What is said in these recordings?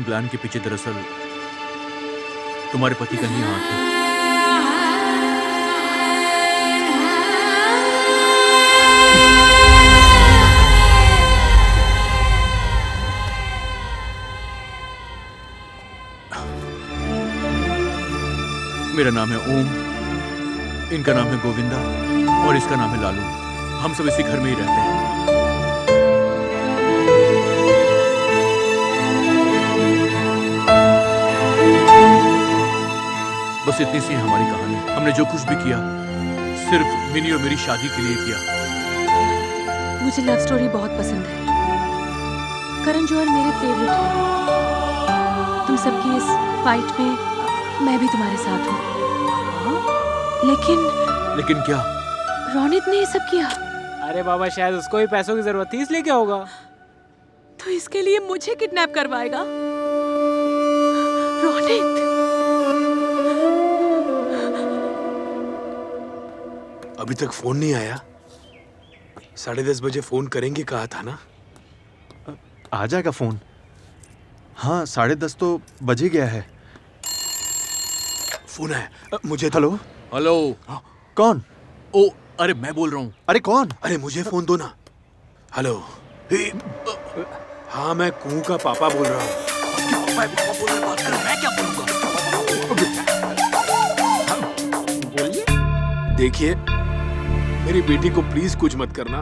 Plan के पीछे दरअसल तुम्हारे पति का ही हाथ है। मेरा नाम है ओम, इनका नाम है गोविंदा और इसका नाम है लालू। हम सब इसी घर में ही रहते हैं। बस इतनी सी हमारी कहानी। हमने जो कुछ भी किया सिर्फ मिनी और मेरी शादी के लिए किया। मुझे लव स्टोरी बहुत पसंद है। करण जौहर मेरे फेवरेट हैं। तुम सबकी इस फाइट में मैं भी तुम्हारे साथ हूँ। लेकिन क्या? रोनित ने ये सब किया। अरे बाबा, शायद उसको ही पैसों की जरूरत थी, इसलिए क्या होगा? तो इसके लिए मुझे किडनैप करवाएगा रोनित? अभी तक फोन नहीं आया। 10:30 बजे फोन करेंगे कहा था ना। आ जाएगा फोन। हाँ, 10:30 तो बज ही गया है। फोन है मुझे। Hello hello. कौन? ओ अरे मैं बोल रहा हूँ। अरे कौन? अरे मुझे फोन दो ना। हेलो। हाँ, मैं कुहू का पापा बोल रहा हूँ। मैं क्या बोलूंगा? देखिए, मेरी बेटी को प्लीज कुछ मत करना।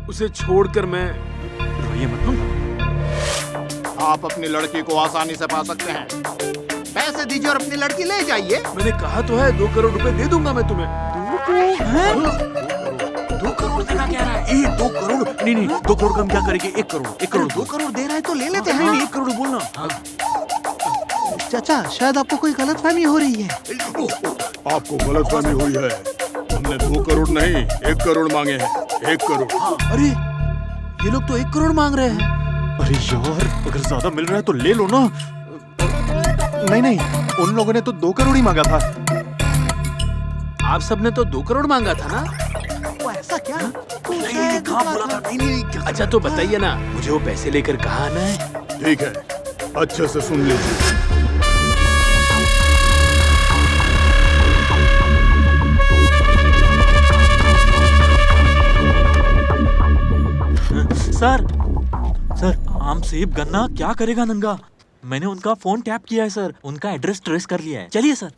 उसे छोड़कर मैं रोइए मत। आप अपनी लड़की को आसानी से पा सकते हैं। पैसे दीजिए और अपनी लड़की ले जाइए। मैंने कहा तो है 2 करोड़ रुपए दे दूंगा मैं तुम्हें। 2 करोड़ देना कह रहा है? 2 करोड़? नहीं, 2 करोड़ का हम क्या करेंगे? 1 करोड़। 1 करोड़ 2 करोड़ दे रहा है तो ले लेते हैं। नहीं, 1 करोड़ बोलना। चाचा, शायद आपको कोई गलतफहमी हो रही है। आपको गलतफहमी हुई है। हमने 2 करोड़ नहीं 1 करोड़ मांगे हैं। 1 करोड़। अरे ये लोग तो 1 करोड़ मांग रहे हैं। अरे यार, अगर ज्यादा मिल रहा है तो ले लो ना। नहीं, उन लोगों ने तो 2 करोड़ ही मांगा था। आप सबने तो 2 करोड़ मांगा था ना। वो ऐसा क्या? नहीं, कहाँ बोला था? नहीं। अच्छा तो बताइए ना, मुझे वो पैसे लेकर कहाँ आना है? ठीक है, अच्छे से सुन लीजिए। सर आम सेब गन्ना क्या करेगा नंगा? मैंने उनका फोन टैप किया है सर। उनका एड्रेस ट्रेस कर लिया है। चलिए सर।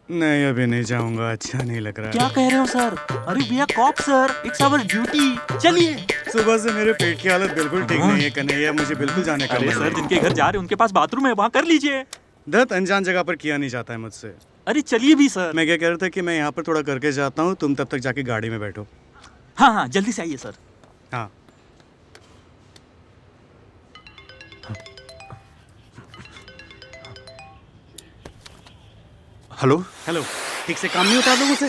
नहीं, अभी नहीं जाऊंगा। अच्छा नहीं लग रहा। क्या कह रहे हो सर? अरे भैया cop sir, it's our duty. चलिए। सुबह से मेरे पेट की हालत बिल्कुल ठीक नहीं है कन्हैया। मुझे बिल्कुल जाने का अरे सर, जिनके घर जा रहे हैं उनके पास बाथरूम है, वहाँ कर लीजिए। दत्त अनजान जगह पर किया नहीं जाता है मुझसे। अरे चलिए भी सर। मैं क्या कह रहा था कि मैं यहाँ पर थोड़ा करके जाता हूँ, तुम तब तक जाके गाड़ी में बैठो। हाँ, जल्दी से आइए सर। हाँ। हेलो। ठीक से काम नहीं होता लोगों से।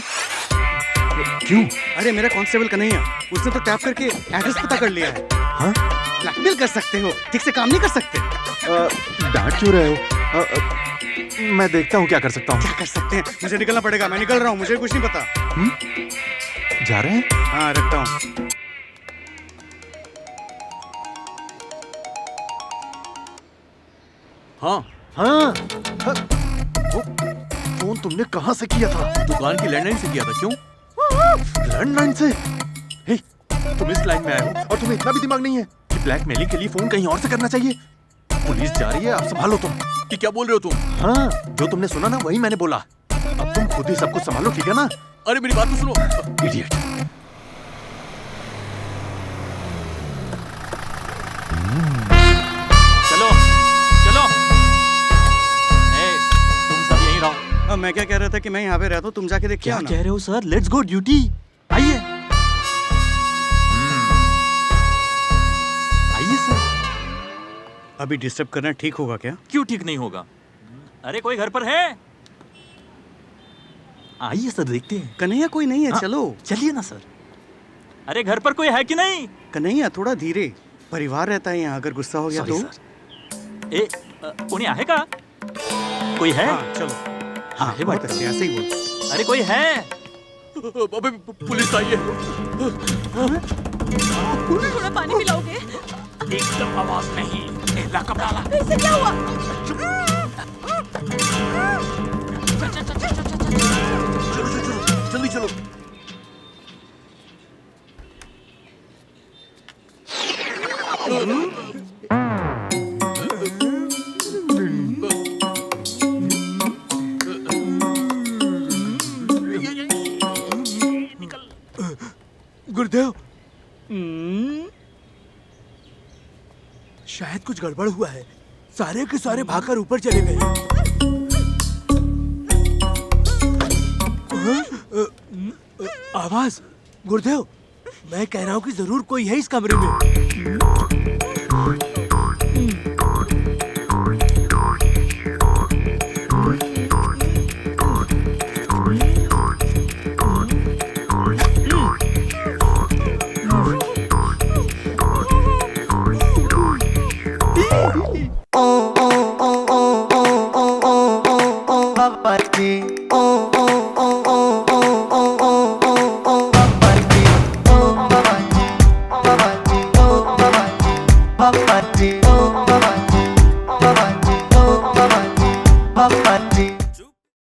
क्यों? अरे मेरा कांस्टेबल कन्हैया, उसने तो टैप करके एड्रेस पता कर लिया है। हाँ? ब्लैकमेल कर सकते हो, ठीक से काम नहीं कर सकते। डांट क्यों रहे हो? मैं देखता हूँ क्या कर सकता हूँ। क्या कर सकते हैं? मुझे निकलना पड़ेगा। मैं निकल रहा हूँ, मुझे कुछ नहीं पता। जा रहे हैं? हाँ, रखता हूँ। हाँ, वो फोन तुमने कहाँ से किया था? दुकान की लैंडलाइन से किया था। क्यों? लैंडलाइन से? हे, तुम इस लाइन में आए हो और तुम्हें इतना भी दिमाग नहीं है कि ब्लैकमेलिंग के लिए फोन कहीं और से करना चाहिए? पुलिस जा रही है, आप संभालो तुम। कि क्या बोल रहे हो तुम? हाँ, जो तुमने सुना ना वही मैंने बोला। अब तुम खुद ही सब कुछ संभालो, ठीक है ना? अरे मेरी बात तो सुनो। इडियट। चलो चलो। तुम सब यहीं रहो। मैं क्या कह रहा था कि मैं यहाँ पे रहता हूँ, तुम जाके देख के क्या आओ ना। कह रहे हो सर? Let's go duty. आइए आइए सर। अभी डिस्टर्ब करना ठीक होगा क्या? क्यों ठीक नहीं होगा? अरे कोई घर पर है? आइए सर, देखते हैं। कन्हैया कोई नहीं है। हाँ, चलो चलिए ना सर। अरे घर पर कोई है कि नहीं? कन्हैया थोड़ा धीरे, परिवार रहता है यहाँ, अगर गुस्सा हो गया Sorry, तो। सर। कोणी आहे का? कोई है? हाँ, चलो। हाँ, है बहुत बात। अच्छे, ऐसे ही बोल। अरे कोई है? अबे पुलिस आई है। थोड़ा पानी पिलाओगे? एकदम आवाज नहीं, लॉकअप डाला। इससे क्या हुआ? जल्दी चलो। गुरुदेव, शायद कुछ गड़बड़ हुआ है। सारे के सारे भागकर ऊपर चले गए। आवाज, गुरुदेव, मैं कह रहा हूँ कि जरूर कोई है इस कमरे में। Papa,